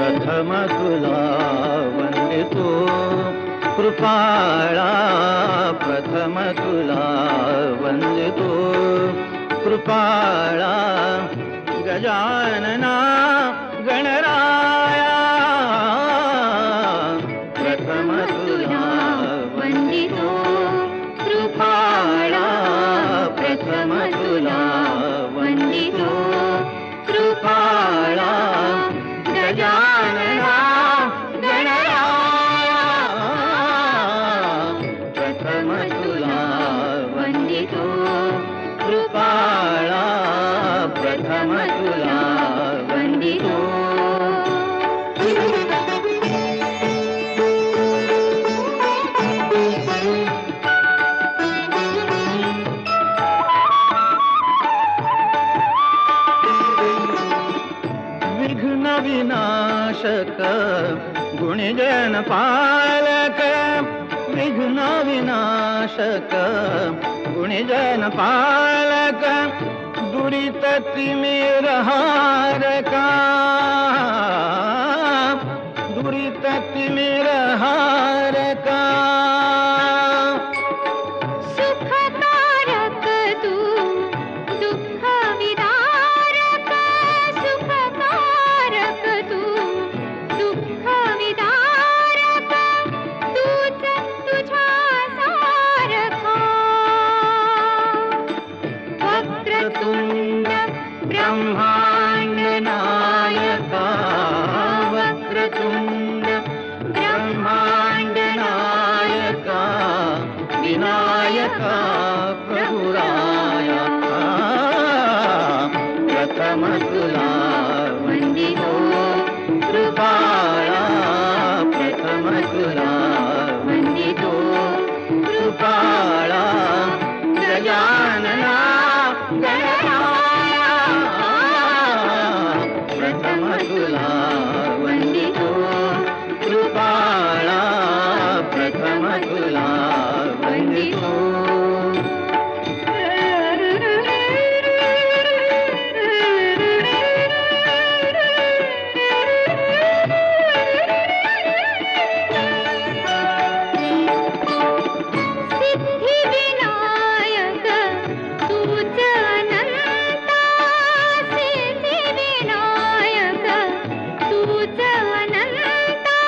प्रथम तुला वंदितो कृपाळा, प्रथम तुला वंदितो कृपाळा, गजानना गणराया प्रथम तुला वंदितो कृपाळा, प्रथम तुला वंदितो कृपाळा, गजानना गणराया प्रथम तुला वंदितो कृपाळा, प्रथम तुला वंदितो. विघ्न विनाशक गुणजन पालक, विघ्न विनाशक गुणजन पालक, दुरित तिमिर हारका, दुरित तिमिर हारका. सुखकारक तू दुःख विदारक, सुखकारक तू दुःख विदारक, तूच तुझ्या सारखा. वक्रतुंड ब्रह्मांड नायका, वक्रतुंड ब्रह्मांड नायका, विनायका प्रभुरायका. प्रथम तुला वंदितो कृपाळा, प्रथम तुला वंदितो कृपाळा, गजानना गणराया प्रथम तुला वंदितो कृपाळा, प्रथम तुला वंदितो. सिद्धिविनायक तूच अनंता, सिद्धिविनायक तूच अनंता.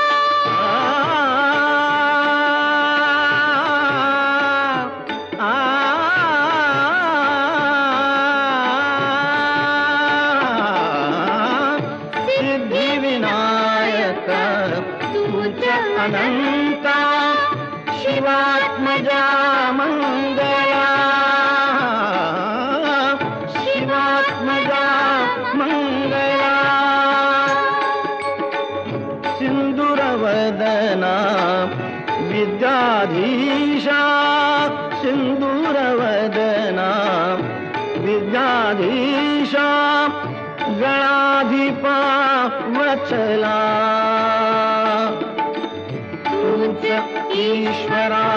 सिद्धिविनायक तूच अनंता, शिवात्मजा मंगला, शिवात्मजा मंगला. सिंदूरवदना विद्याधीशा, सिंदूरवदना विद्याधीशा, गणाधिपा वत्सला. तूच ईश्वरा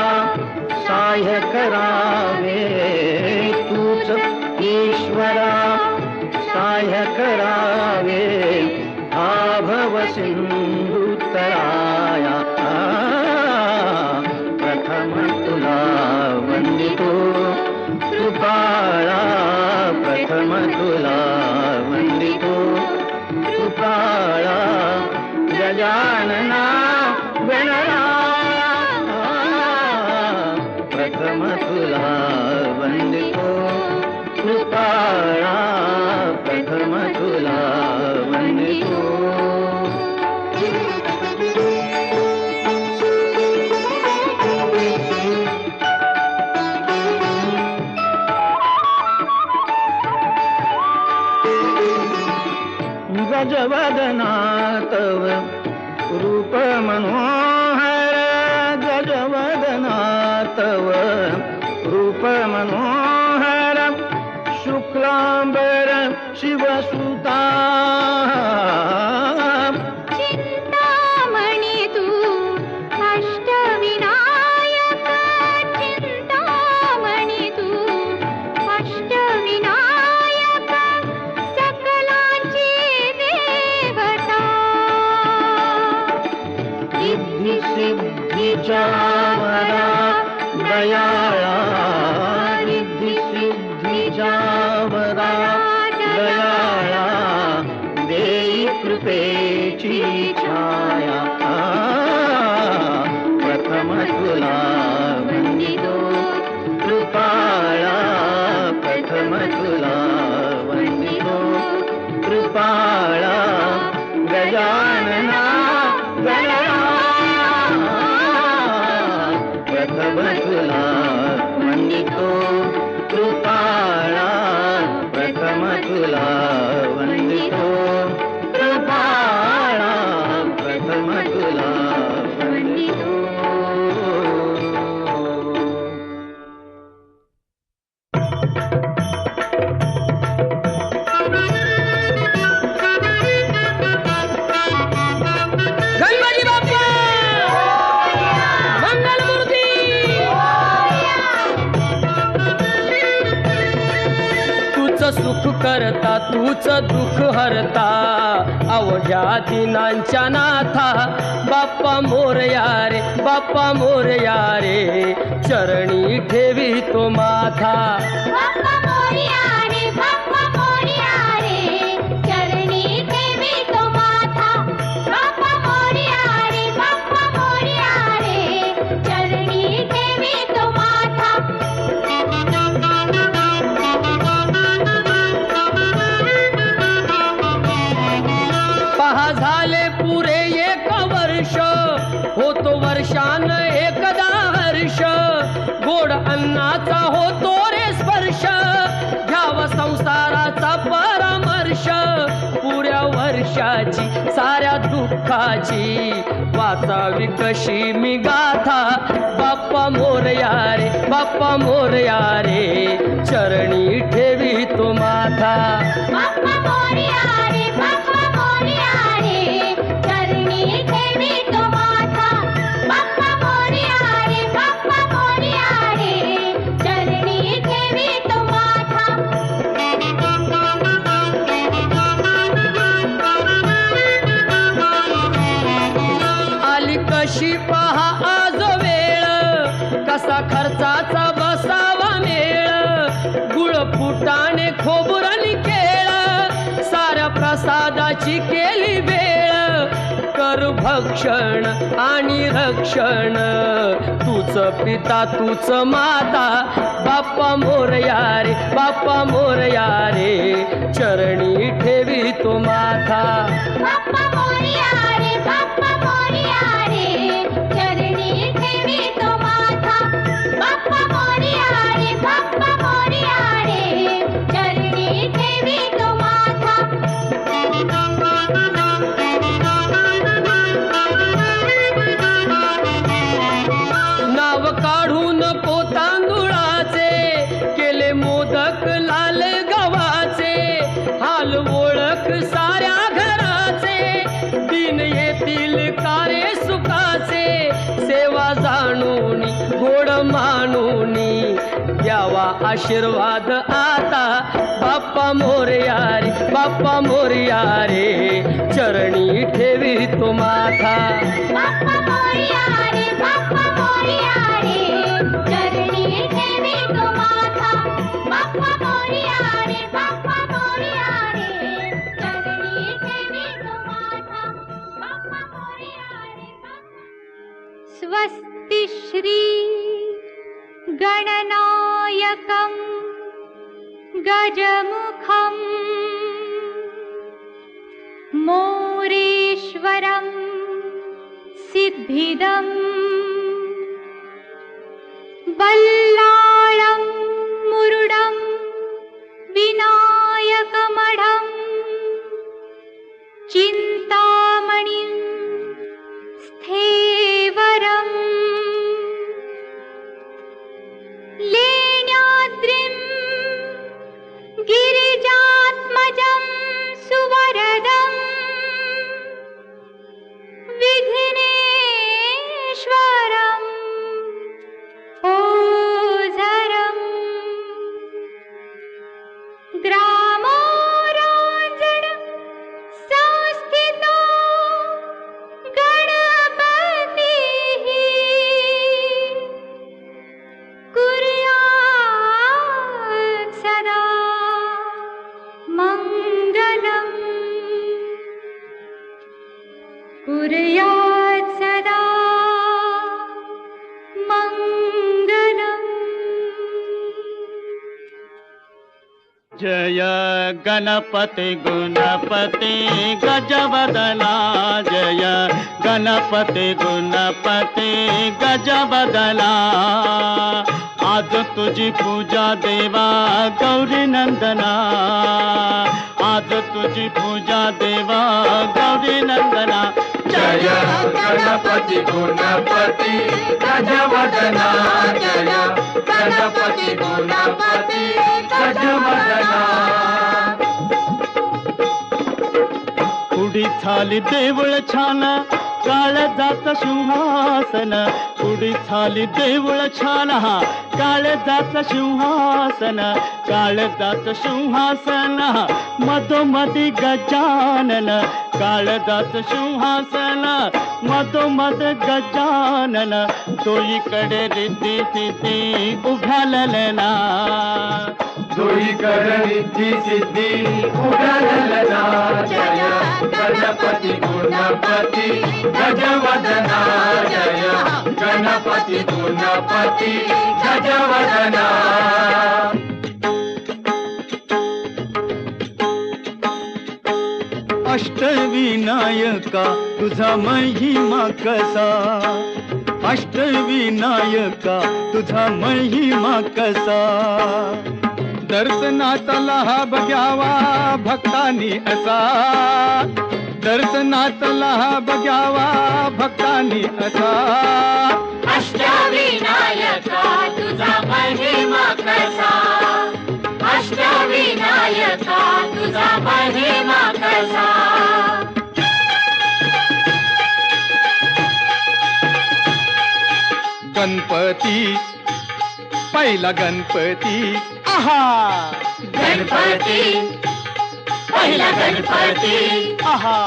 सहाय्य करावे, तूच ईश्वरा सहाय्य करावे, आभव सिंधुतराया. प्रथम तुला वंदितो कृपाळा, प्रथम तुला वंदितो कृपाळा, गजानना गणराया प्रथम तुला वंदितो कृपाळा, प्रथम तुला वंदितो. गजवदना तव रूप मनोहर, गजवदना तव रूप मनोहर, शुक्लांबर शिवसुता. चिंतामणी तू अष्टविनायक, चिंतामणी तू अष्टविनायक, सकलांची देवता. ईशावरा दयाळा रिद्धी सिद्धीच्यावरा दयाळा देई कृपेची छाया प्रथम तुला वंदितो कृपाळा प्रथम तुला वंदितो कृपाळा गजानना गणना प्रथम तुला वंदितो कृपाळा प्रथम तुला वंदितो कृपाळा प्रथम तुला वंदितो. गणपती बाप्पा मंगलमूर्ती. तूच सुख करता तूच दुःख हरता अवघ्या दिनांच्या नाथा बाप्पा मोरया रे बाप्पा मोरया रे चरणी ठेवी तो माथा. बाप्पा मोरया रे बाप्पा मोरया रे चरणी ठेवी तो माथा. बाप्पा मोरया रे बाप्पा मोरया रे चरणी ठेवी तो माथा. पहा झाले पुरे एक वर्ष होतो वर्षान एकदा हर्ष गोड अन्नाचा होतो रे स्पर्श घ्यावा संसाराचा परामर्श पुऱ्या वर्षाची साऱ्या दुःखाची वाचावी कशी मी गाथा बाप्पा मोरया रे बाप्पा मोरया रे चरणी ठेवी तो माथा. बाप्पा मोरया रे बाप्पा मोरया रे चरणी ठेवी तो माथा. बाप्पा मोरया रे बाप्पा मोरया रे चरणी ठेवी तो माथा. आली कशी पहा आज वेळ कसा खर्चाचा बसावा मेळ गुळ फुटाणे खोबरणी केळ साऱ्या प्रसादाची केली वेळ कर भक्षण आणि रक्षण तूच पिता तूच माता बाप्पा मोरया रे बाप्पा मोरया रे चरणी ठेवी तो माथा. बाप्पा मोरया रे बाप्पा मोरया रे चरणी ठेवी तो माथा. बाप्पा मोरया रे बाप्पा मोरया रे चरणी ठेवी तो माथा. नाव काढून तांदुळाचे केले मोदक लाल गव्हाचे हाल ओळख साऱ्या घराचे दिन येतील कारे सुखाचे सेवा जाणून गोड मानून द्यावा आशीर्वाद आता बाप्पा मोरया रे बाप्पा मोरया रे चरणी ठेवी तो माथा. बाप्पा मोरया रे बाप्पा मोरया रे चरणी ठेवी तो माथा. बाप्पा मोरया रे बाप्पा मोरया रे चरणी ठेवी तो माथा. बाप्पा मोरया रे स्वस्ति श्री गणनायकं गजमुखं मोरेश्वरं सिद्धिदं बल्लाळं मुरुडं विनायकमढं चिन्तामणिं स्थेवरम् लेण्याद्रिं गिरिजात्मजं सुवरदं विघ्नेश्वरम्. ॐ कुर्यात् सदा मङ्गलम्। जय गणपति गुणपति गजवदना, जय गणपति गुणपति गजवदना। आज तुझी पूजा देवा गौरी नंदना, आज तुझी पूजा देवा गौरी नंदना। जय गणपति गुणपति गजवदना, जय गणपति गुणपति गजवदना। पुढी थाली देवळ छान काळजात सिंहासन, पुढी थाली देवळ छान काळजात सिंहासन, काळजात सिंहासन मधोमधी गजानन, काळजात सिंहासन मधोमध गजानन। दोईकडे रिद्धी सिद्धी उभ्या ललना, दोईकडे रिद्धी सिद्धी उभ्या ललना। जय गणपति गुणपति गजवदना, जय गणपति गुणपति गजवदना। अष्टविनायका तुझा महिमा कसा, अष्टविनायका तुझा महिमा कसा। दर्शनातला हा बघ्यावा भक्तांनी असा, दर्शनातला हा बघ्यावा भक्तांनी असा। अष्टविनायका तुझा महिमा कसा, अष्टविनायका तुझा महिमा कसा। गणपती पहिला गणपती, आहा गणपती पहिला गणपती, आहा।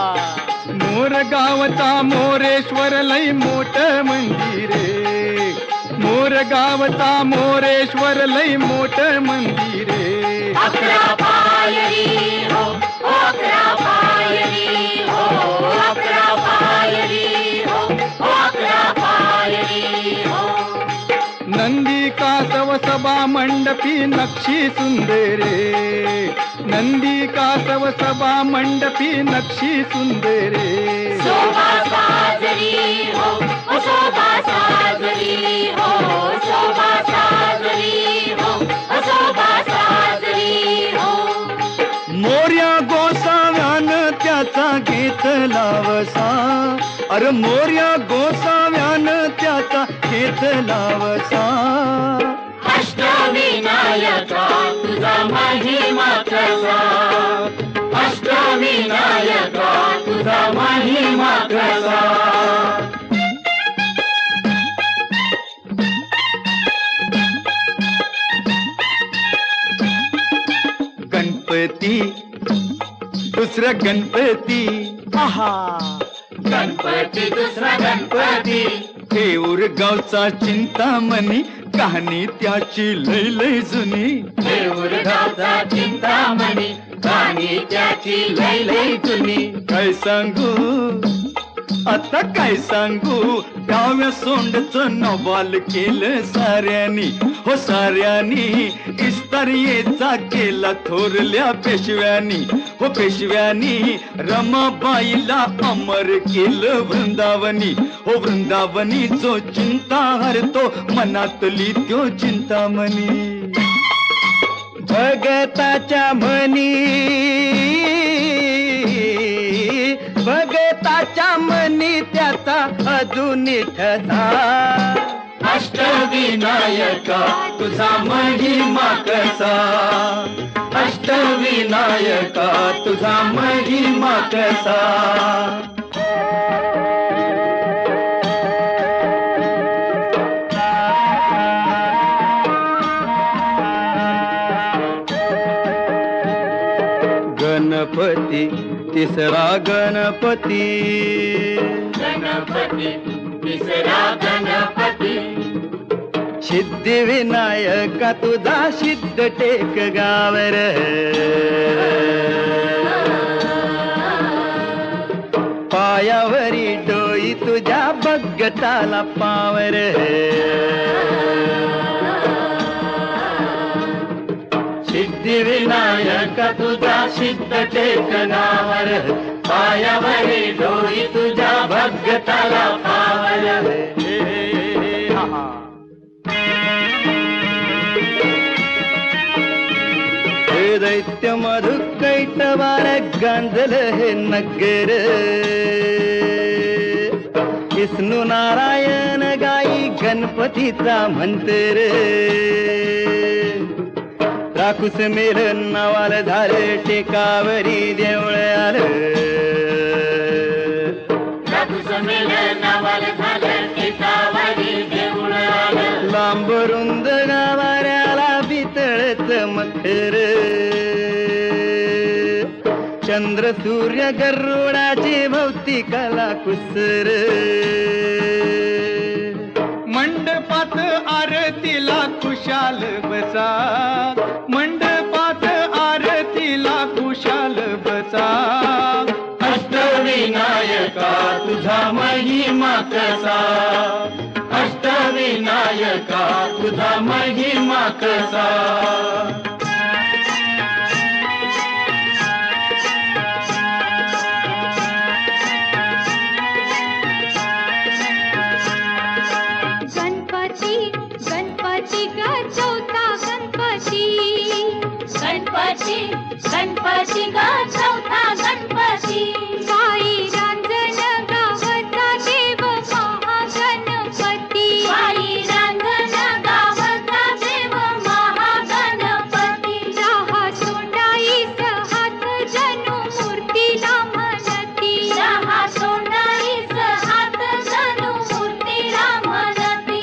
मोर गावचा मोरेश्वर लई मोठ मंदिरे, मोर गावचा मोरेश्वर लई मोठ मंदिरे। अकरा पायरी हो, अकरा पायरी हो, अकरा पायरी हो, अकरा पायरी हो। नंदी कासव सभा मंडपी नक्षी सुंदरे, नंदी कासव सभा मंडपी नक्षी सुंदरे। शोभा साजरी हो, शोभा साजरी हो, शोभा साजरी हो, शोभा साजरी हो। मोर्या गोसाव्यान त्याचा घेतला वसा, अरे मोर्या गोसाव्यान त्याचा घेतला वसा। अष्टविनायका तुझा महिमा कसा, अष्टविनायका तुझा महिमा कसा। गणपती दुसरा गणपती, आहा गणपती दुसरा गणपती, देऊर गावचा चिंतामणी कहाणी त्याची लय लय जुनी। देऊर गावचा चिंतामणी कहाणी त्याची लय लय जुनी। काय सांगू आता काय सांगू, डाव्या सोंडचं नवाल केलं साऱ्यानी, हो साऱ्यानी। इस्तारियेचा केला थोरल्या पेशव्यानी, हो पेशव्यानी। रमाबाईला अमर केलं वृंदावनी, हो वृंदावनी। जो चिंता हरतो मनातली त्यो चिंतामणी, भगताच्या मनी, भगताच्या मनी त्याचा अजून ठसा। अष्टविनायका तुझा महिमा कसा, अष्टविनायका तुझा महिमा कसा। गणपती तिसरा गणपती, गणपती तिसरा गणपती, सिद्धिविनायका तुझा सिद्ध टेक गावर। पायावरी डोई तुझ्या बगटाला पावर सिद्धिविनायक तुझा सिद्ध टेकनावर पायावरी डोई तुझ्या भगताला पावर हे दैत्य मधु कैटवार गांजल हे नगर विष्णू नारायण गाई गणपतीचा मंत्र राखूस मेल नावाल झालं टेकावरी देवळ आलं लांब रुंद गावाऱ्याला बितळच मखर चंद्र सूर्य गरुडाची भोवती कला कुसर मंडपात आरतीला खुशाल बसा मंडपात आरतीला खुशाल बसा अष्टविनायका तुझा महिमा कसा अष्टविनायका तुझा महिमा कसा गणपती गा चौथा गणपती बाई रांजण गावचा देव महागणपती बाई रांजण गावचा देव महागणपती राहा सोंडाईस हात जणू मूर्तीला म्हणती राहा सोंडाईस हात जणू मूर्तीला म्हणती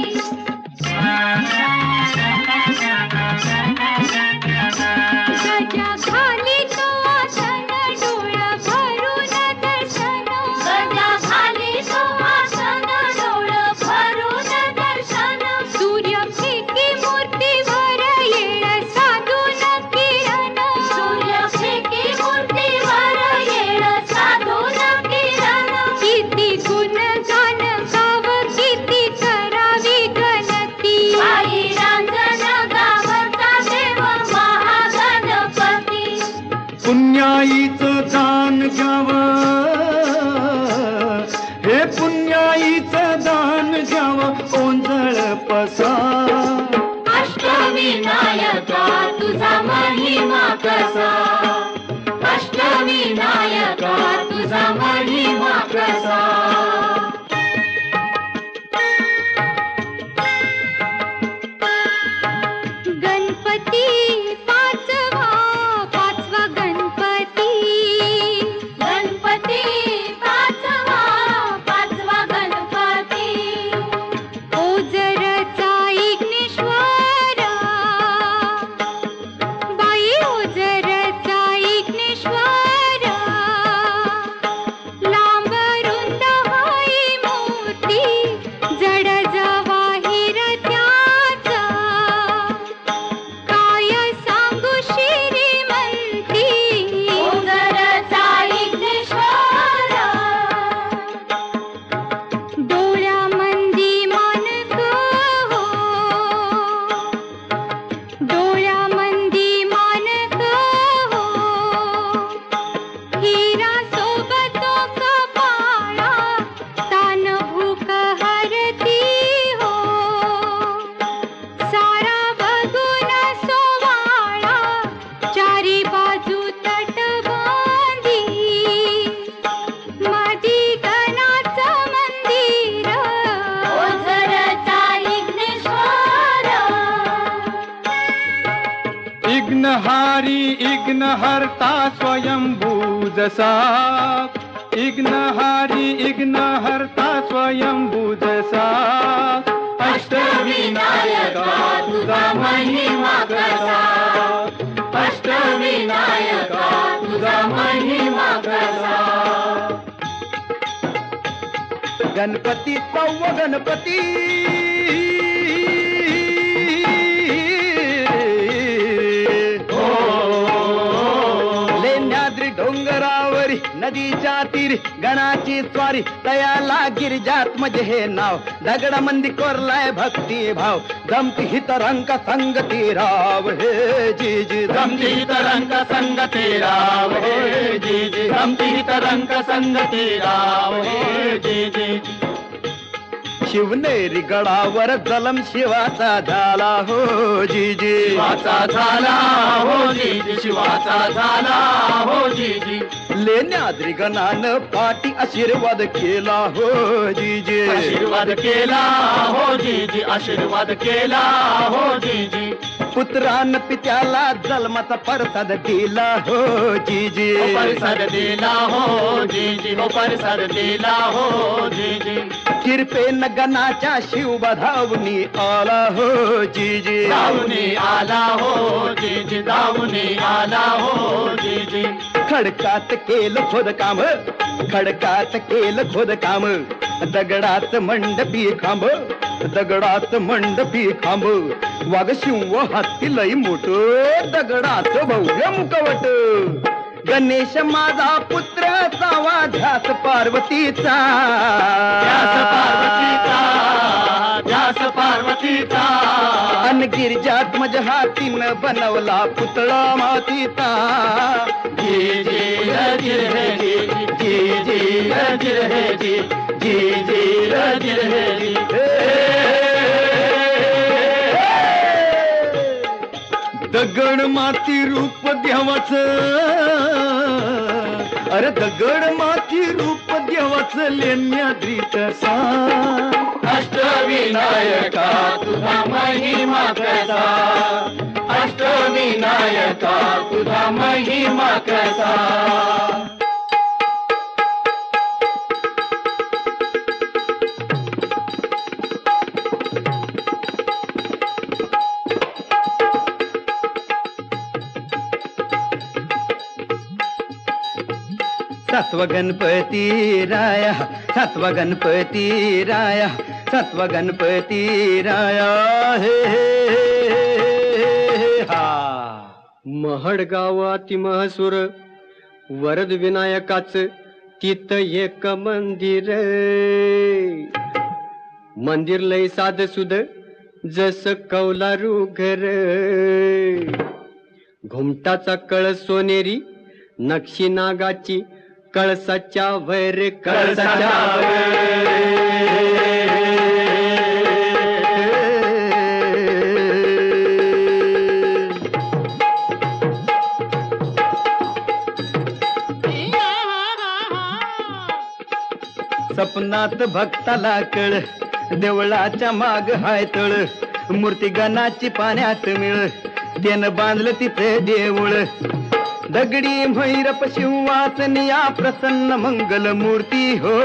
पुण्याईचं दान घ्यावं हे पुण्याईचं दान घ्यावं ओंजळ पसा अष्टविनायका तुझा महिमा कसा अष्टविनायका तुझा महिमा कसा गणपती पाचवा गणपती पाचवा गणपती ओझरचा इग्नेश्वर बाई ओझरचा इग्नेश्वर लांब रुंद हाई मूर्ती जड जवाहीर त्याचा काय सांगू श्रीमंती ओझरचा इग्नेश्वर डोळ्यामंदी मानक हो डोळ्यामंदी मानक हो हिरा सोबत कपाळा तान भूक हरती हो सारा बघून सोवाळा चारी बाजू तटबंदी मधी गणाचं मंदिर ओझरचा इग्नेश्वर इग्नहारी इग्नहर्ता स्वयंभू जसा इग्नहारी इग्नहर्ता स्वयंभू जसा अष्टविनायका तुझा महिमा कसा अष्टविनायका तुझा महिमा कसा गणपती सव्व गणपती लेण्याद्री डोंगरावरी नदीच्या तीर गणाची स्वारी तयाला गिरिजात म्हणजे हे नाव दगडा मंदी कोरलाय भक्ती भाव जमती हित रंग संगती राव हे जी जी जमती तरंग संगती राव हे जी जी जमती तरंग संगती राव हे जी जी शिवनेरी गडावर जलम शिवाचा झाला हो जी जी शिवाचा झाला हो जी जी शिवाचा झाला हो जी जी लेण्याद्री गणानं पाठी आशीर्वाद केला हो जी जी आशीर्वाद केला हो जी जी आशीर्वाद केला हो जी जी पुत्रान पित्याला जन्माचा प्रसाद दिला हो जी जी हो प्रसाद दिला हो जी जी हो प्रसाद दिला हो जी जी कृपेन गणाच्या शिवबा धावणी आला हो जी जी धावणी आला हो जी जी धावणी आला हो जी जी खडकात केलं खोदकाम खडकात केलं खोदकाम दगडात मंडपी खांब दगडात मंडपी खांब वाघ शिव हत्ती लई मोठ दगडात भव्य मुखवट गणेश माझा पुत्र सावा ध्यास पार्वतीचा ध्यास पार्वतीचा ध्यास पार्वतीचा अन गिरिजात मज हातीनं बनवला पुतळा मातीचा जी जी रजिर हे जी जी जी रजिर हे जी जी जी रजिर हे जी दगड माती रूप देवाच अरे दगड माती रूप देवाच लेण्याद्रीत सा अष्टविनायका तुझा महिमा कसा अष्टविनायका तुझा महिमा कसा सत्व गणपती राया सत्व गणपती राया सत्व गणपती राया हे हा महड गावाती महसूर वरद विनायकाच तिथ एक मंदिर मंदिर लय साध सुद जस कौलारू घर घुमटाचा कळस सोनेरी नक्षी नागाची कळसाच्या वैर कळसाच्या सपनात भक्ताला कळ देवळाच्या माग हाय तळ मूर्ती गणाची पाण्यात मिळ त्यानं बांधलं तिथे देऊळ दगडी भैरप शिवासनिया प्रसन्न मंगल मूर्ती हो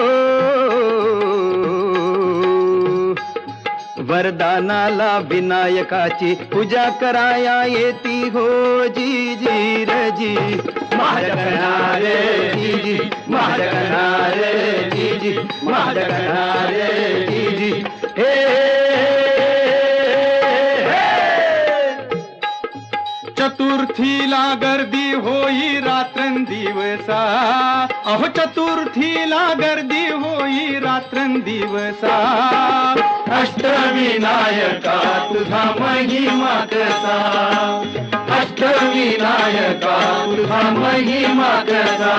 वरदानाला विनायकाची पूजा कराया येती हो जी जी रजी महाजगणारे जी जी महाजगणारे जी जी महाजगणारे जी जी चतुर्थीला गर्दी होई रात्रंदिवसा अहो चतुर्थीला गर्दी होई रात्रंदिवसा अष्टविनायका तुझा महिमा कसा अष्टविनायका तुझा महिमा कसा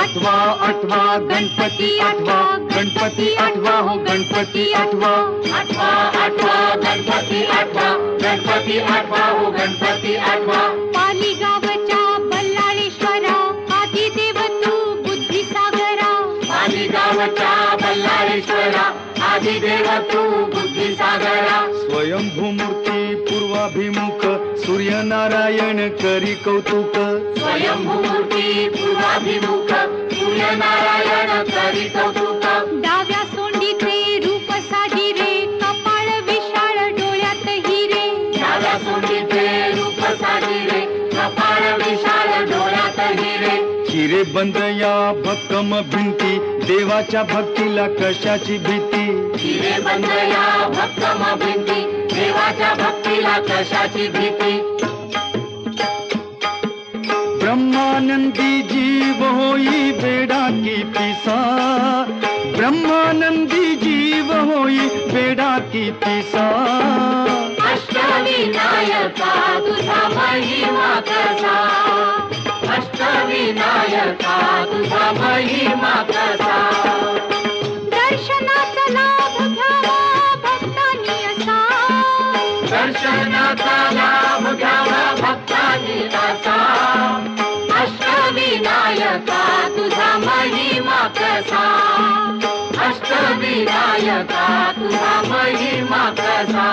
आठवा आठवा गणपती आठवा गणपती आठवा हो गणपती आठवा आठवा आठवा गणपती आठवा गणपती आठवा हो गणपती आठवा पाली गावच्या बल्लाळेश्वरा आदी देव तू बुद्धी सागरा पाली गावच्या बल्लाळेश्वरा आदी देव तू बुद्धी सागरा स्वयंभू मूर्ती पूर्वाभिमुख सूर्यनारायण करी कौतुक स्वयंभूमूर्ती पूर्वाभिमुख सूर्यनारायण करी कौतुक डाव्या सोंडीचे रूप साजिरे कपाळ विशाळ डोळ्यात हिरे डाव्या सोंडीचे रूप साजिरे कपाळ विशाल डोळ्यात हिरे हिरे बंद या भक्कम भिंती देवाच्या भक्तीला कशाची भीती हिरे बंद या भक्कम भिंती देवाच्या भक्तीला कशाची भीती ब्रह्मानंदी जीव होई बेडा की पिसा, ब्रह्मानंदी जीव होई बेडा की पिसा. अष्टविनायका तुझा महिमा कसा, अष्टविनायका तुझा महिमा कसा. दर्शनाचा लाभ घ्यावा भक्तांनी असा, दर्शनाचा लाभ घ्यावा भक्तांनी असा. अष्टविनायका तुझा महिमा कसा, अष्टविनायका तुझा महिमा कसा.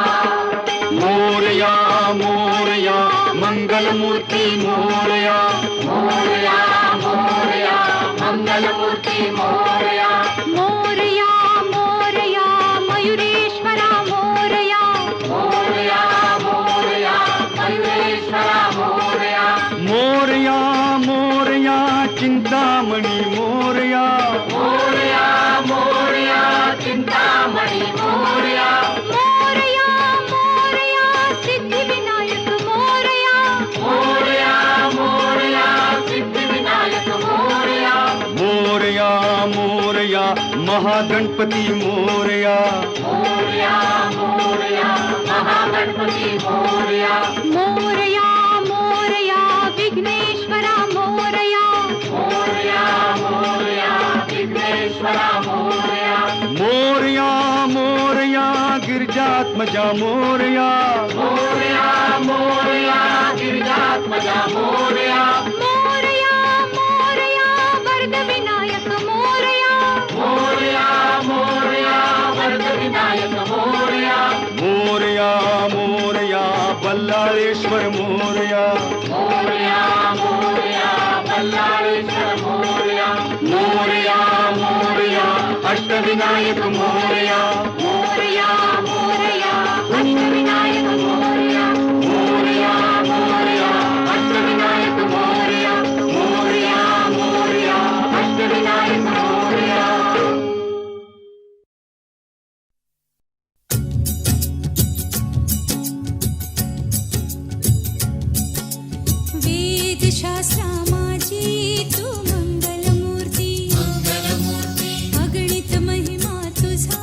मोरया मोरया मंगलमूर्ती मोरया, मोरया मोरया मंगलमूर्ती मोरया. मोरया मोरया मयुरेश्वरा मोरया, मोरया मोरया मयुरेश्वरा मोरया. मोरया मोरया चिंतामणी मोरया, मोरया मोरया चिंतामणी मोरया. मोरया मोरया सिद्धिविनायक मोरया, मोरया मोरया सिद्धिविनायक मोरया. मोरया मोरया महागणपती मोरया, मोरया मोरया महागणपती मोरया. मोरया मोरया विघ्नेश्वरा मोरया, मोरया मोरया विघ्नेश्वरा मोरया. मोरया मोरया गिरिजात्मजा मोरया, मोरया मोरया गिरिजात्मजा मोरया. मोरया मोरया वरदविनायक मोरया, मोरया मोरया वरदविनायक मोरया. मोरया मोरया बल्लाळेश्वर मोरया, मोरया मोरया बल्लाळेश्वर मोरया. मोरया मोरया अष्टविनायक मोरया, मोरया मोरया अष्टविनायक मोरया, मोरया मोरया अष्टविनायक मोरया, मोरया मोरया अष्टविनायक मोरया. वेदशास्त्रा माझी तू मंगलमूर्ती, अगणित महिमा तुझा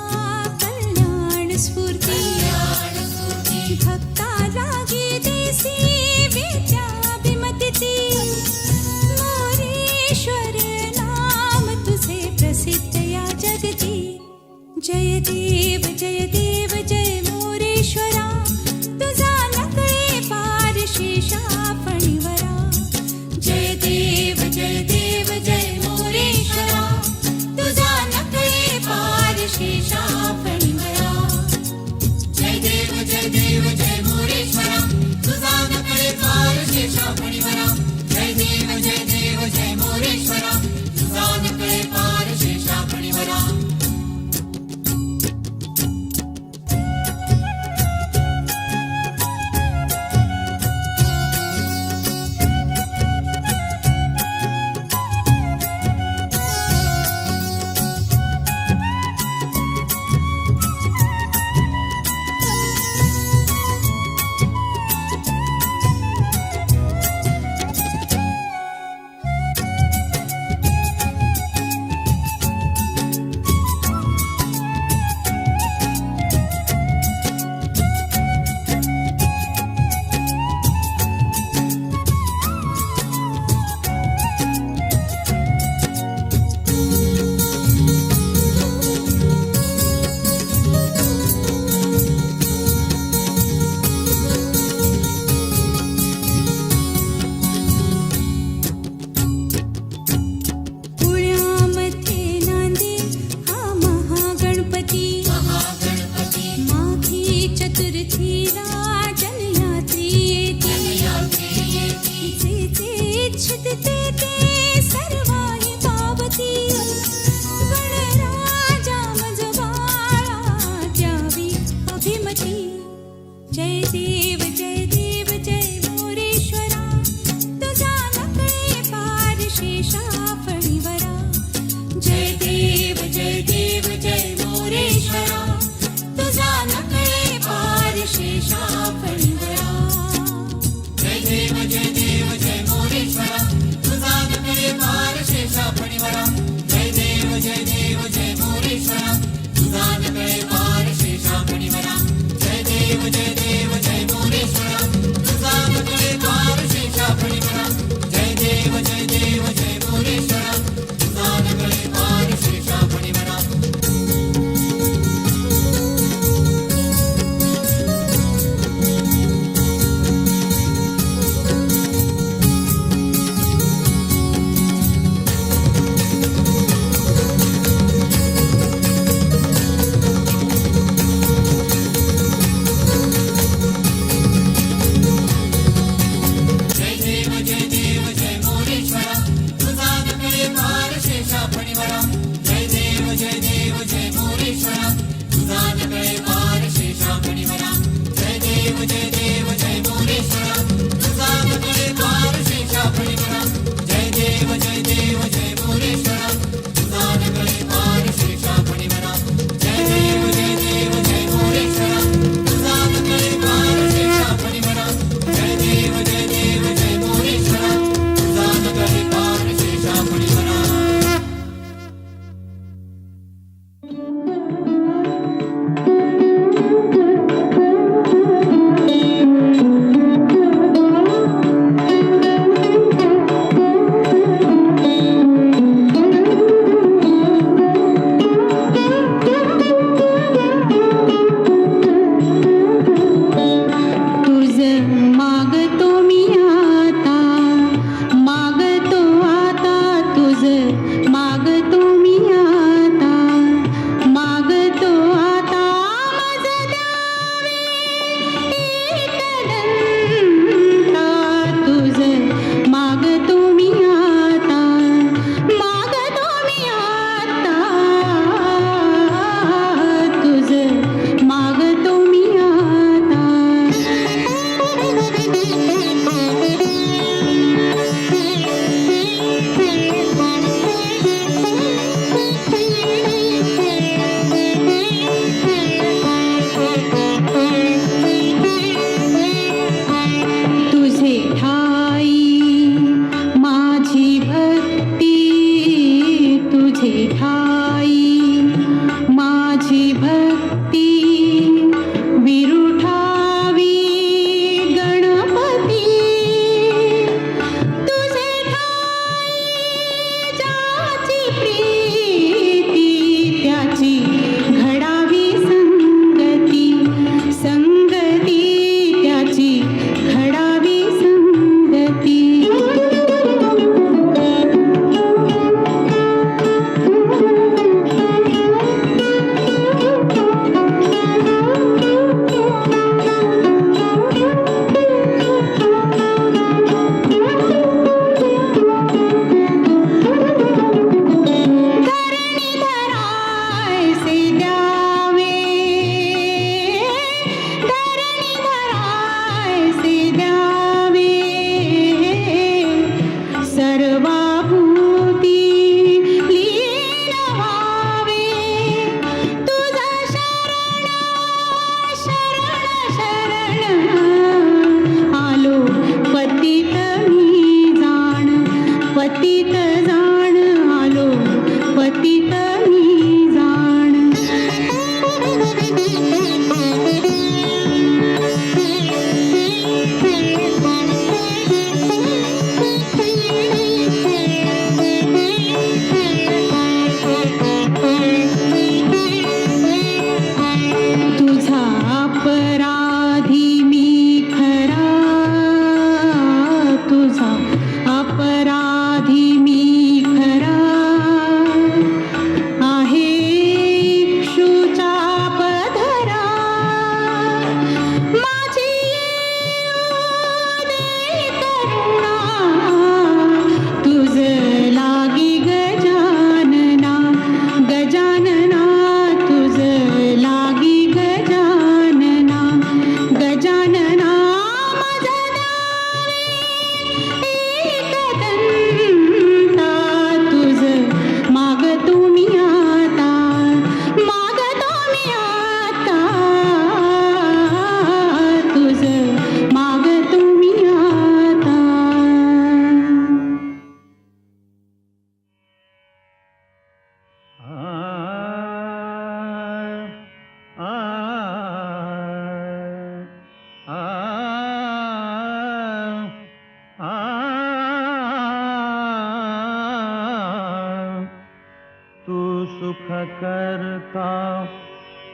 सुख करता,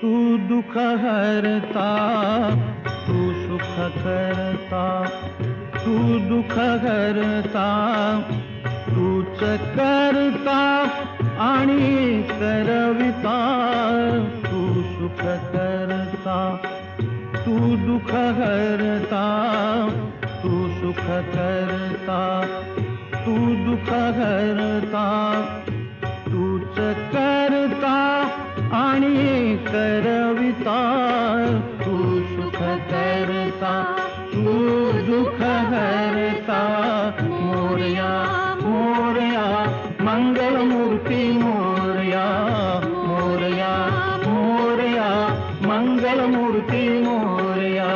तू दुख हरता, तू सुख करता, तू दुख हरता, तूच करता आणि करविता, तू सुख करता, तू दुख हरता, तू सुख करता, तू दुख हरता, तूच करता आणि करविता, तू सुख करता, तू दुख हरता. मोरया मोरया मंगलमूर्ती मोरया, मोरया मोरया मंगलमूर्ती मोरया.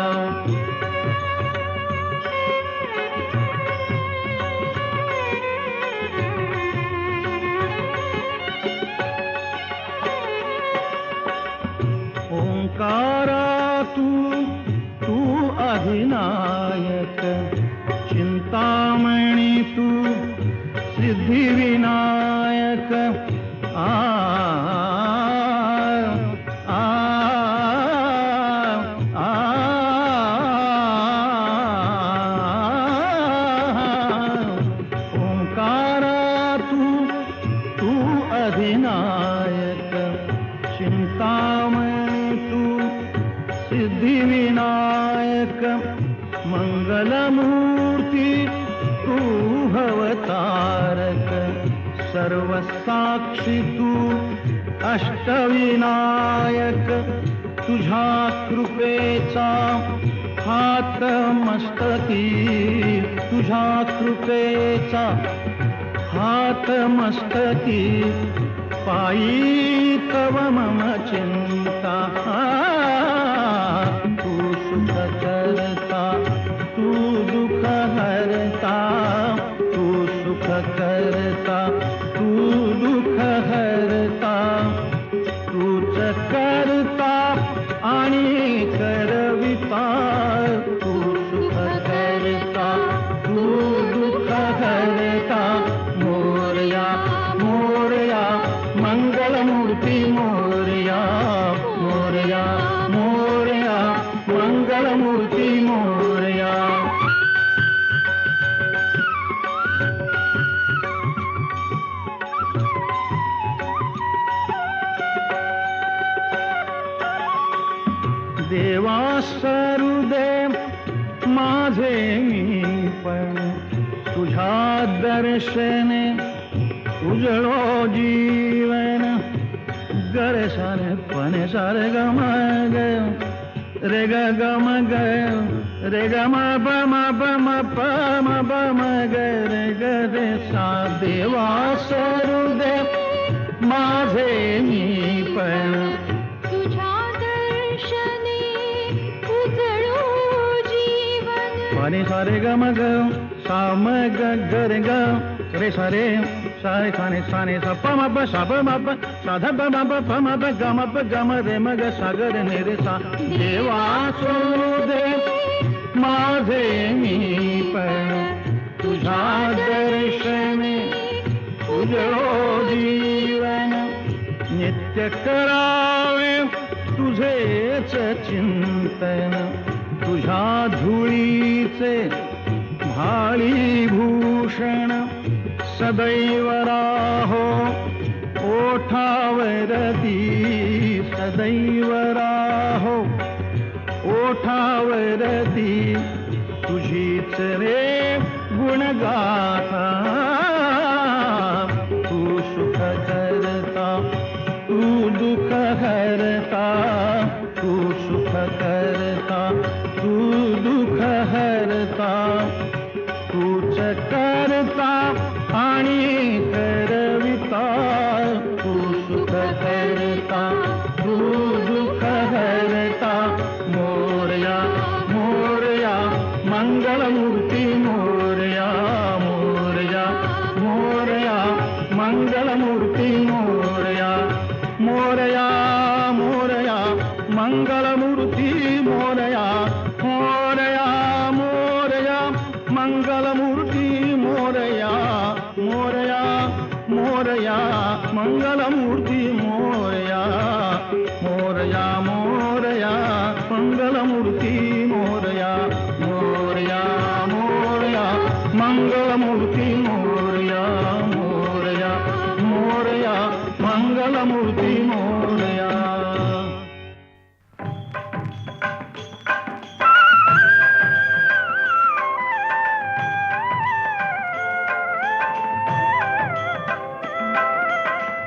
ओंकारा तू अधिनायक, चिंतामणी तू सिद्धिविनायक. आ आ आ ओंकारा तू अधिनायक, चिंतामणी तू सिद्धिविनायक. मंगलमूर्ती तू भवतारक, सर्वसाक्षी तू अष्टविनायक. तुझ्या कृपेचा हात मस्तकी, तुझ्या कृपेचा हात मस्तकी. पायी तव मम चिंता, तू सुख करता, तू दुख हरता, तू सुख करता, तू दुख हरता. तूच करता आणि करविता, तू सुख करता, तू दुख हरता. मोरया मोरया मंगलमूर्ती मोरया, मोरया मोरया मंगलमूर्ती मोरया. देवा सरुदेव माझे मी पण, तुझ्या दर्शने उजळो जीवन. गरे सारे पने सारे गम ग रे ग गम ग रे ग म प म प म प म प म ग रे ग रे सा. देवा सरुदेव माझे मी पण, तुझ्या दर्शने उजळो जीवन. पने सारे गम ग सा म ग ग रे ग रे सारे सारे साने साने सा प म प सा प म प सा ध प म प प म प ग म प ग म रे म ग सा ग रे ने रे सा. देवा सरुदेव माझे मी पण, तुझ्या दर्शने उजळो जीवन. नित्य करावे तुझेच चिंतन, तुझ्या धुळीचे भाळी भूषण. सदैव राहो ओठावरती, सदैव राहो ओठावरती. तुझीच रे गुणगाथा, तू सुख करता, तू दुख हरता, तू सुख करता, तू दुख हरता. तूच करता आणि करविता, तू सुख करता, तू दुख हरता. मोरया मोरया मंगलमूर्ती मोरया, मोरया मोरया मंगलमूर्ती मोरया. मोरया मोरया मंगलमूर्ती मोरया, मोरया मोरया मंगलमूर्ती मोरया, मोरया मोरया मंगलमूर्ती मोरया मोरया मोरया मंगलमूर्ती मोरया मोरया मोरया मंगलमूर्ती मोरया मोरया मोरया मंगलमूर्ती मोरया.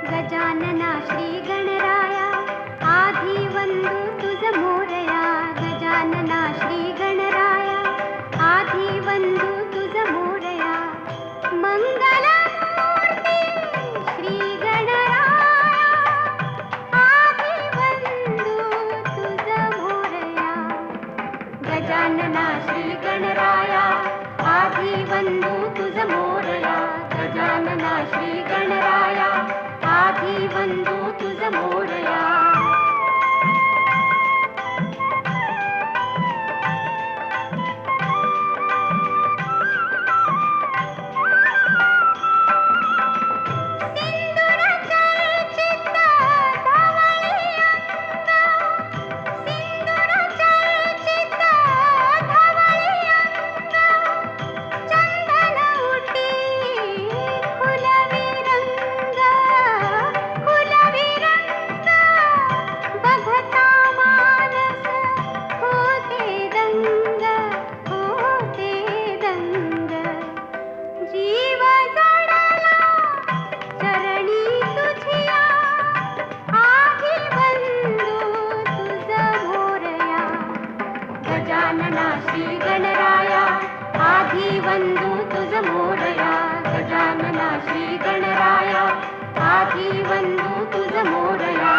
गजानना श्री गणराया आधी वंदू तुझ मोरया. गजानना श्री गणराया आधी वंदू तुझ मोरया. मंगलमूर्ती श्री गणराया आधी वंदू तुझ मोरया. गजानना श्री गणराया आधी वंदू तुझ मोरया. गजानना श्री गणराया आधी वंदू तुझ मोरया. सिंदूर चर्चित धवळी अंग. सिंदूर चर्चित धवळी अंग. चंदन उटी फुलवी रंग. फुलवी रंग बघता मानस होते दंग. होते दंग. जीव जडला चरणी तुझिया. आधी वंदू तुझ मोरया. गजानना श्री गणराया आधी वंदू तुझ मोरया. गजानना श्री गणराया आधी वंदू तुझ मोरया.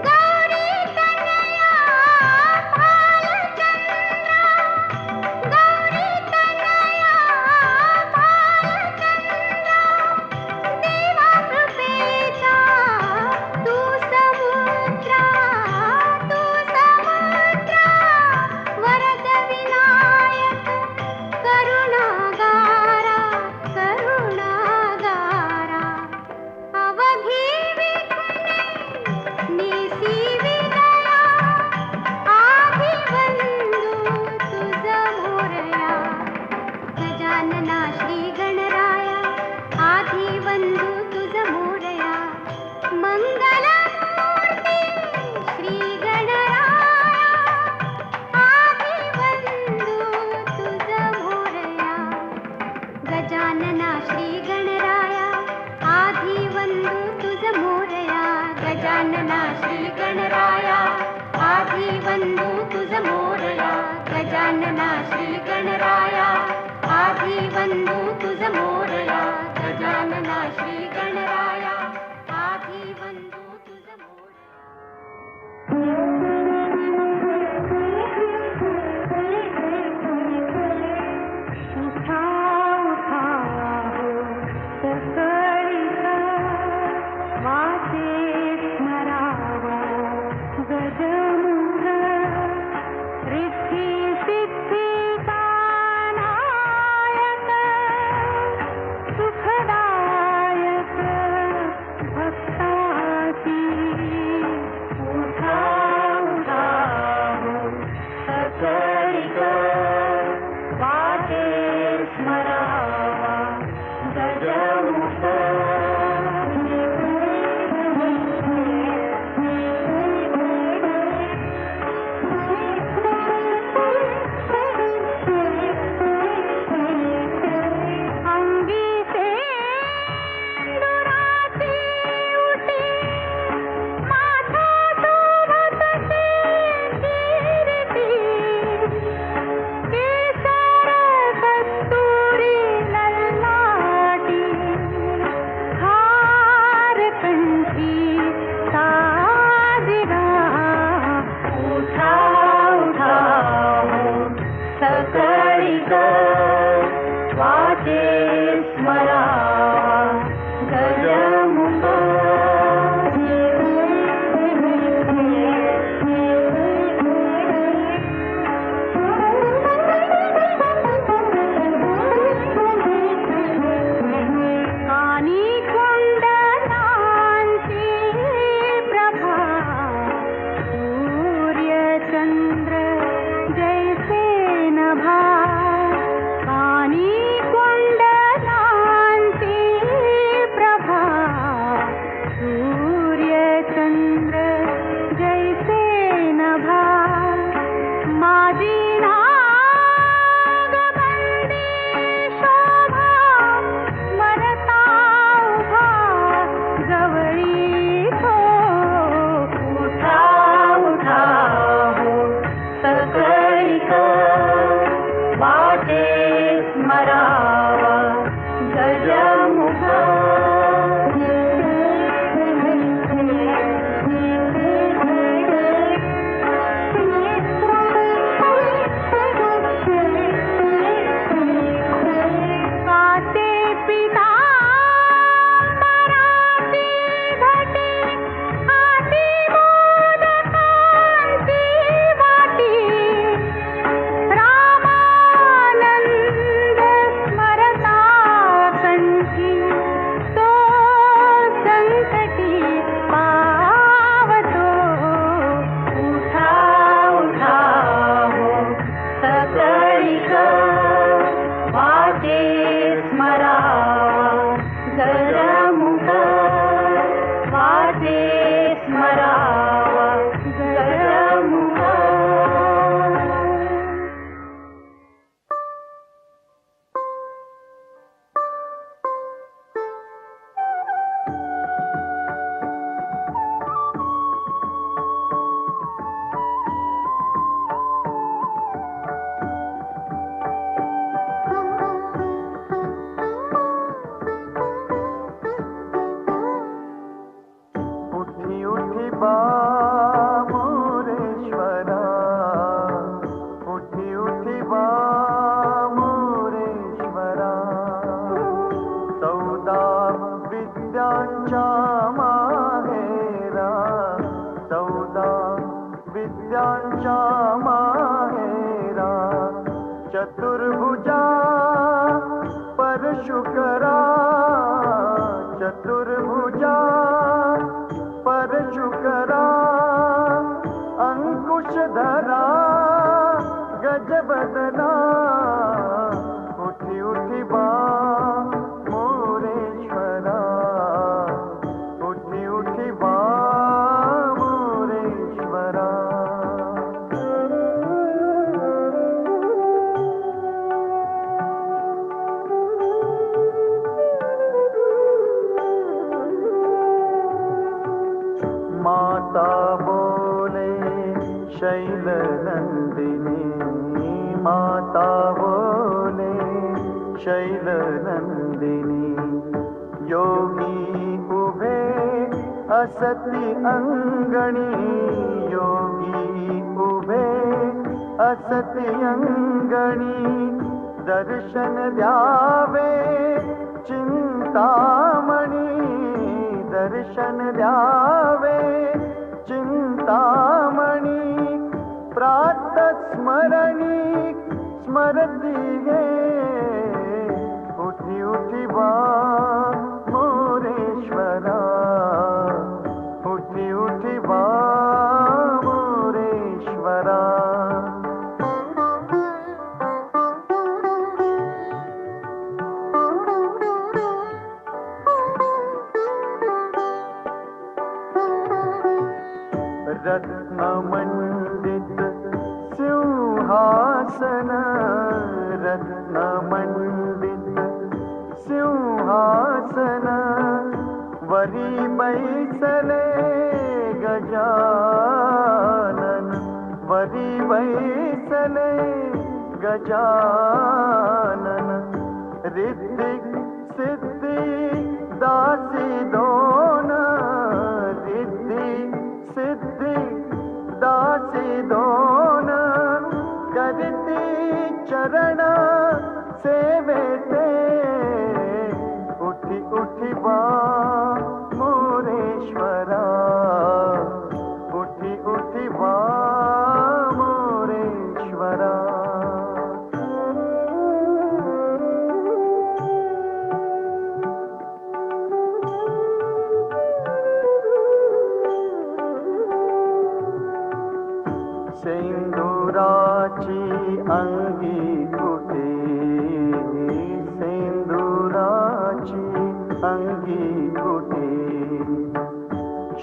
गौरी तनया भालचंद्रा. गौरी तनया भालचंद्रा. देवा कृपेचा तू समुद्रा. तू समुद्रा. वरद विनायक करुणागारा. करुणागारा. अवघी विघ्ने निसी विदया. आधी वंदू तुझ मोरया. गजानना श्री गणराया आधी वंदू तुझ मोरया. मंगलमूर्ती श्री गणराया आधी वंदू तुझ मोरया. गजानना श्री गणराया आधी वंदू तुझ मोरया. गजानना श्री गणराया आधी वंदू तुझ मोरया. गजानना श्री गणराया आधी वंदू तुझ मोरया. गजानना श्री गणराया आधी वंदू तुझ मोरया. उठा उठा हो सकळीचा वाचे स्मरावा गजमुख. रिद्धी सिद्धी नायक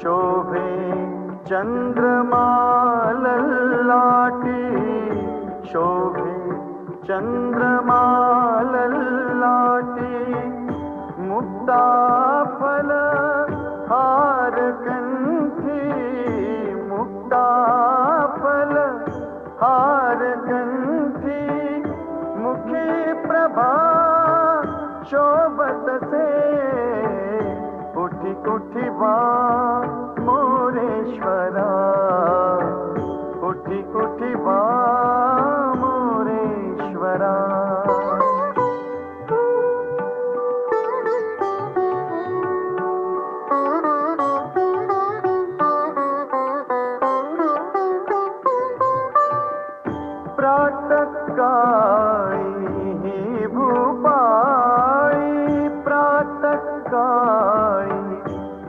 शोभे चंद्रमा ललाटी शोभे चंद्रमा ललाटी मुक्ता फल हार कंठी मुक्ता फल हार कंठी मुखी प्रभा शोभत से उठी उठी वा मोरेश्वरा उठी उठी वा मोरेश्वरा प्रातःकाळी भूपाळी प्रातःकाळी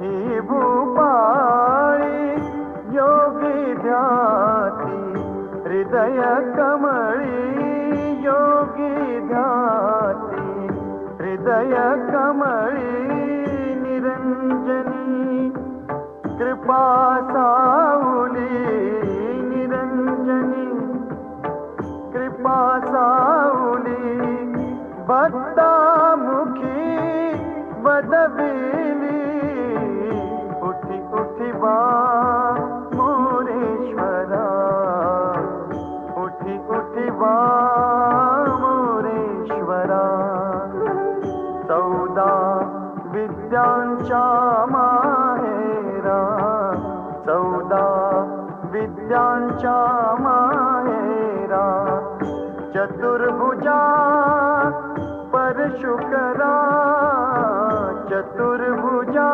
ही भूपाळी योगी ध्याती हृदय कमळी योगी ध्याती हृदय कमळी निरंजनी कृपा सावली निरंजनी कृपा सावली भक्तामुखी वदविली उठी उठी वा मोरेश्वरा उठी उठी वा मोरेश्वरा 14 विद्यांच्या माहेरा 14 विद्यांच्या माहेरा चतुर्भुजा परशुकरा चतुर्भुजा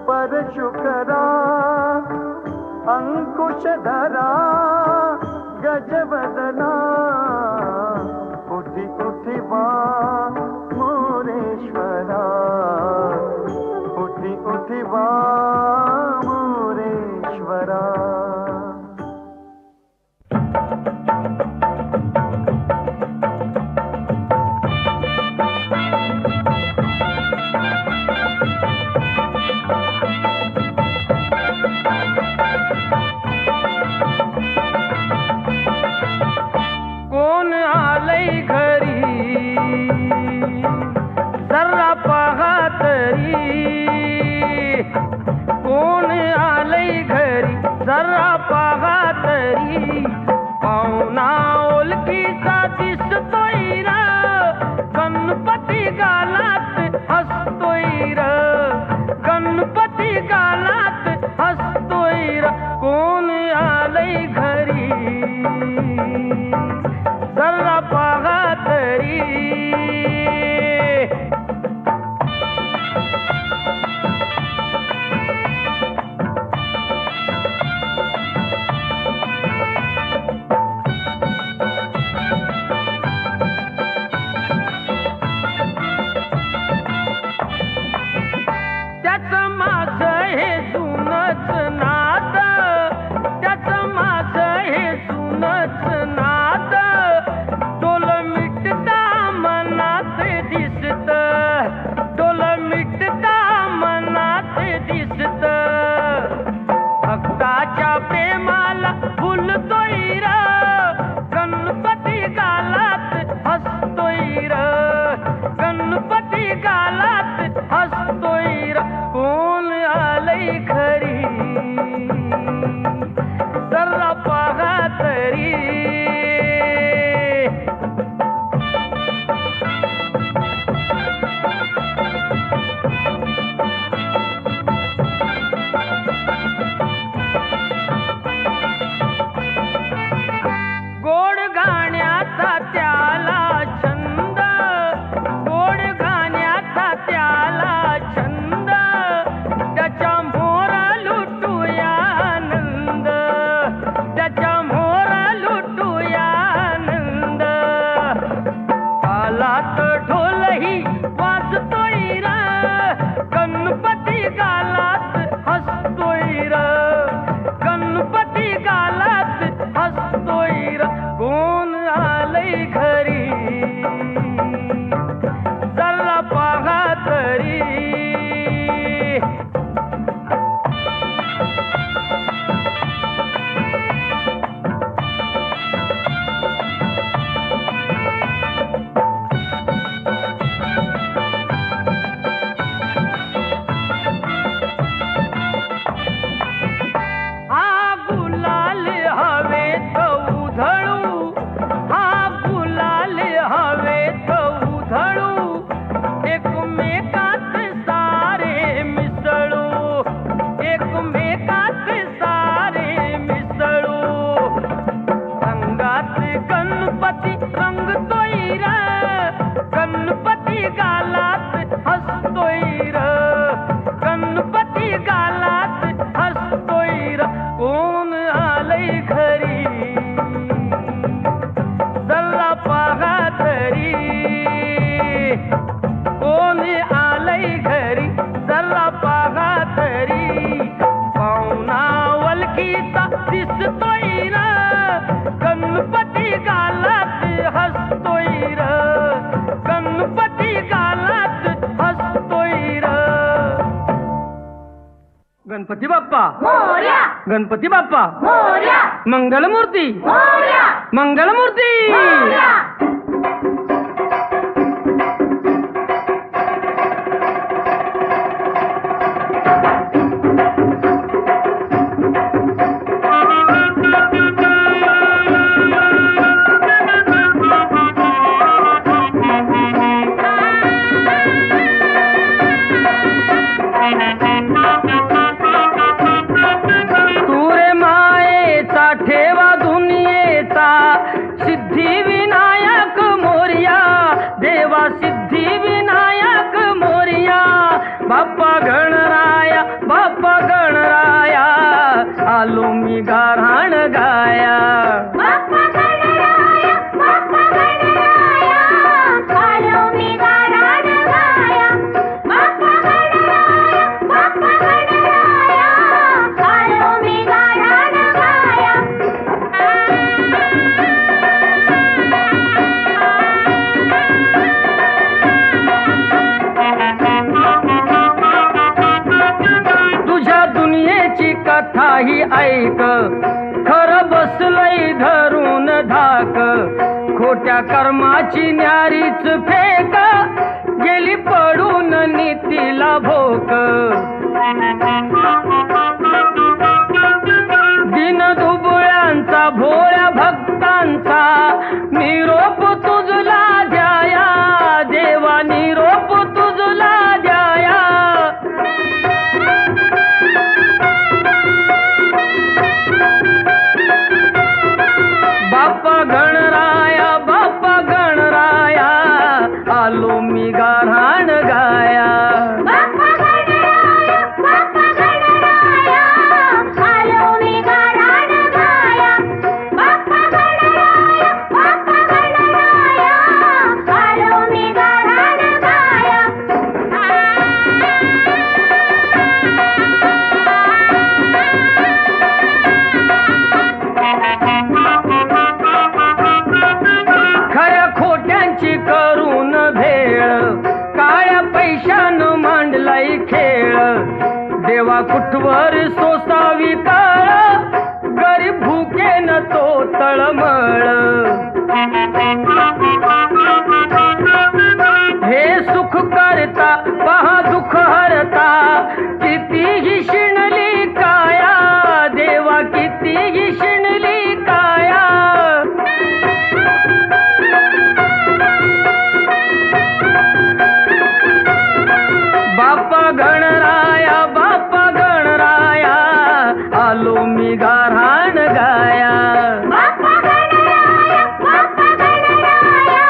परशुकरा अंकुशधरा गजवदना उठी उठी वा मोरेश्वरा उठी उठी वा मोरेश्वरा कोण आलंय घरी जरा पहा तरी कोण आलंय घरी जरा पहा तरी पाहुणा ओळखीचा दिसतोय र गणपती गालात हसतोय र गणपती गालात हसतोय र कोण आलंय घरी जरा पहा तरी त्याचं माझं हे जुनच नाद त्याचं माझं हे जुनच नाद डोल मिटता मनात दिसत डोल मिटता मनात दिसत भक्ताच्या प्रेमाला फुलतोय र गणपती गालात हसतोय र गणपती गालात हसतोय र कोण आलंय घरी जरा पहा तरी गोड गाण्याचा त्याला छंद गोड गाण्याचा त्याला छंद त्याच्या मोरा लुटूया आनंद त्याच्या मोरा लुटूया आनंद तालात ढोलही वाजतोय र गणपती गालात हसतोय र गणपती गालात हसतोय र कोण आलंय घरी जरा पहा तरी गणपती बाप्पा मोरया गणपती बाप्पा मोरया मंगलमूर्ती मोरया मंगलमूर्ती मोरया तुरे मायेचा ठेवा दुनियेचा सिद्धी विनायक मोरया देवा सिद्धी विनायक मोरया बाप्पा गणराया आलो मी गाऱ्हाण गाया बाप्पा गणराया आलो मी गाऱ्हाण गाया बाप्पा गणराया आलो मी गाऱ्हाण गाया तुझ्या दुनियेची कथा ही ऐक खरं बसलय धरून धाक खोट्या कर्माची न्यारीच फेक गेली पडून नीतीला भोक दिन दुबळ्यांचा भोळ्या भक्तांचा निरोप तुझला द्याया देवा निरोप तुझला द्याया बाप्पा गणराया आलो मी गाऱ्हाण गाया बाप्पा गणराया आलो मी गाऱ्हाण गाया बाप्पा गणराया आलो मी गाऱ्हाण गाया खऱ्या खोट्यांची करून भेळ काळ्या पैशानं मांडलाय खेळ देवा कुठवर सोसावी काळ गरीब भुकेन तो तळमळ हे सुख करता पहा दुःख हरता कितीही शिणली काया देवा कितीही शिणली काया बाप्पा गणराया आलो मी गाऱ्हाण गाया बाप्पा गणराया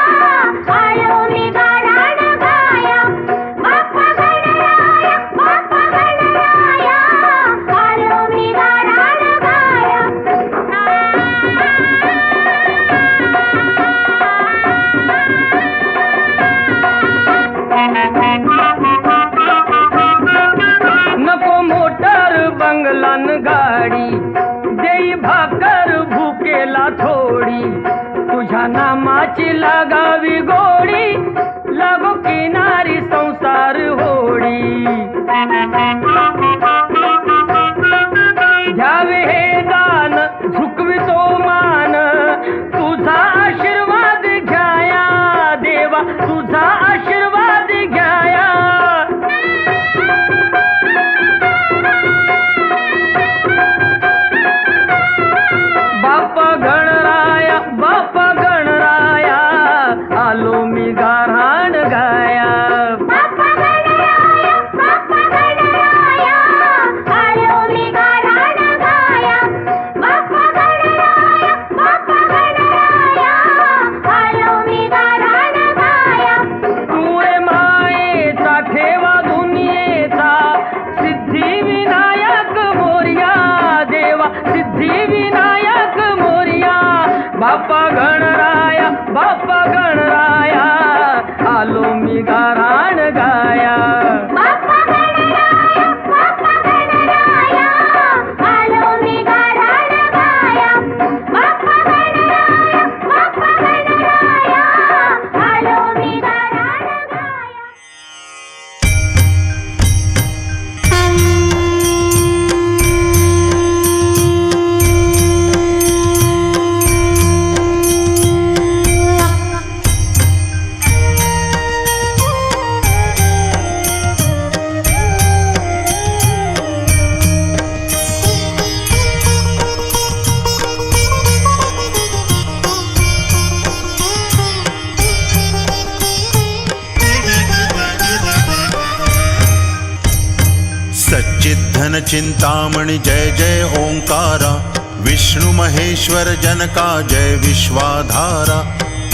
आलो मी गाऱ्हाण गाया बाप्पा गणराया आलो मी गाऱ्हाण गाया नको मोटर बंगलान गाडी देई भाकर भुकेला थोडी तुझ्या नामाची लागावी गोडी लागो किनारी संसार होडी घ्यावे हे दान झुकवितो मान तुझा आशीर्वाद घ्याया देवा तुझा आशीर्वाद घ्याया बाप्पा गणराया आलो मी गाऱ्हाण गाया बाप्पा गणराया आलो मी गाऱ्हाण गाया बाप्पा गणराया आलो मी गाऱ्हाण गाया तुळे मायेचा ठेवा दुनियेचा सिद्धी विनायक मोरया देवा सिद्धी विनायक मोरया बाप्पा गणराया आलो मी गाऱ्हाण गाया बाप्पा गणराया आलो मी गाऱ्हाण गाया बाप्पा गणराया आलो मी गाऱ्हाण गाया जन चिंतामणि जय जय ओंकारा, विष्णु महेश्वर जनका जय विश्वाधारा,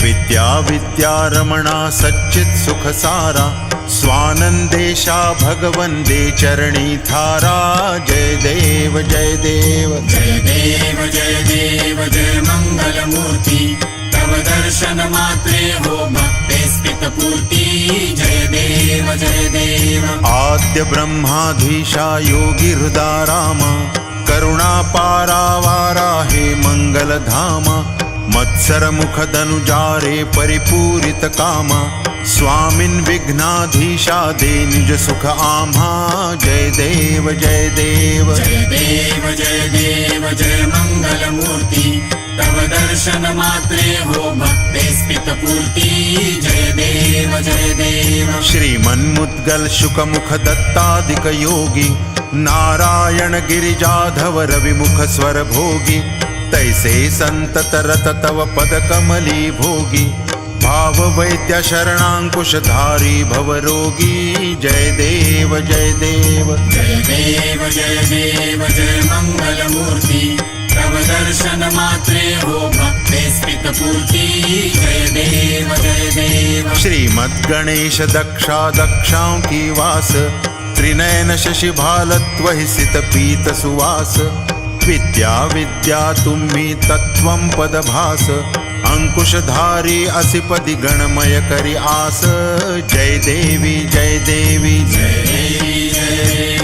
विद्या विद्या रमणा सच्चित सुख सारा, स्वानंदेशा भगवन दे चरणी थारा। जय देव जय देव जय देव जय देव जय मंगल मूर्ति, तव दर्शन मात्रे हो भक्ते स्मित पूर्ति। जय देव जय देव आद्य ब्रह्माधीशा योगी हृदारामा, करुणा पारावारा हे मंगल धामा, मत्सर मुख धनुजारे परिपूरित कामा, स्वामिन विघ्नाधीशा दे निज सुख आम्हा। जय देव जय देव जय देव जय देव जय मंगल मूर्ति, तव दर्शन मात्रे हो भक्ते स्मित पूर्ति। जय देव जय देव श्रीमन्मुद्गल शुक मुख दत्तादिक योगी, नारायण गिरिजाधव रविमुख स्वर भोगी, तैसे संतत रत तव पद कमली भोगी, भाव वैद्य शरणांकुश धारी भव रोगी। जय देव जय देव जय देव जय देव जय मंगल मूर्ति, तव दर्शन मात्रे हो भक्ते स्मित पूर्ति। जय देव जय देव श्रीमद् गणेश दक्षा दक्षाओं की वास, त्रिनयन शशि भालत्व ही सित पीत सुवास, विद्या विद्या तुम्ही तत्वं पदभास, अंकुशधारी असिपति गणमय करि आस। जय देवी जय देवी जय देवी जय देवी